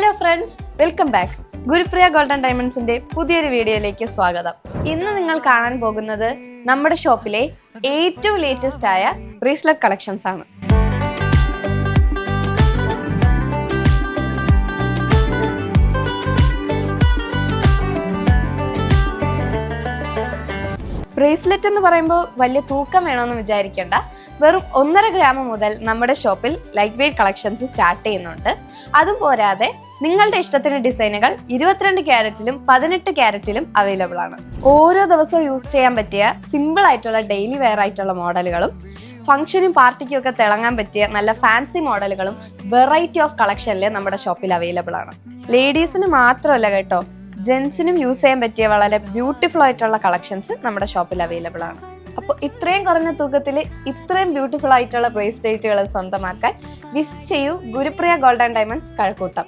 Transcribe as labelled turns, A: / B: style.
A: Hello friends, welcome back. Gurupriya golden ഡയമണ്ട്സിന്റെ പുതിയൊരു വീഡിയോയിലേക്ക് സ്വാഗതം. ഇന്ന് നിങ്ങൾ കാണാൻ പോകുന്നത് നമ്മുടെ ഷോപ്പിലെ ഏറ്റവും ലേറ്റസ്റ്റ് ആയ ബ്രേസ്ലെറ്റ് കളക്ഷൻസ് ആണ്. ബ്രേസ്ലെറ്റ് എന്ന് പറയുമ്പോൾ വലിയ തൂക്കം വേണമെന്ന് വിചാരിക്കേണ്ട. വെറും 1.5 ഗ്രാം മുതൽ നമ്മുടെ ഷോപ്പിൽ ലൈറ്റ് വെയ്റ്റ് കളക്ഷൻസ് സ്റ്റാർട്ട് ചെയ്യുന്നുണ്ട്. അതും പോരാതെ നിങ്ങളുടെ ഇഷ്ടത്തിന് ഡിസൈനുകൾ 22 ക്യാരറ്റിലും 18 ക്യാരറ്റിലും അവൈലബിൾ ആണ്. ഓരോ ദിവസവും യൂസ് ചെയ്യാൻ പറ്റിയ സിമ്പിൾ ആയിട്ടുള്ള ഡെയിലി വെയർ ആയിട്ടുള്ള മോഡലുകളും ഫംഗ്ഷനും പാർട്ടിക്കും ഒക്കെ തിളങ്ങാൻ പറ്റിയ നല്ല ഫാൻസി മോഡലുകളും വെറൈറ്റി ഓഫ് കളക്ഷനിൽ നമ്മുടെ ഷോപ്പിൽ അവൈലബിൾ ആണ്. ലേഡീസിന് മാത്രമല്ല കേട്ടോ, ജെൻസിനും യൂസ് ചെയ്യാൻ പറ്റിയ വളരെ ബ്യൂട്ടിഫുൾ ആയിട്ടുള്ള കളക്ഷൻസ് നമ്മുടെ ഷോപ്പിൽ അവൈലബിൾ ആണ്. അപ്പോൾ ഇത്രയും കുറഞ്ഞ തൂക്കത്തിൽ ഇത്രയും ബ്യൂട്ടിഫുൾ ആയിട്ടുള്ള ബ്രേസ്ലെറ്റുകൾ സ്വന്തമാക്കാൻ വിസിറ്റ് ചെയ്യൂ ഗുരുപ്രിയ ഗോൾഡൻ ഡയമണ്ട്സ് കഴക്കൂട്ടം.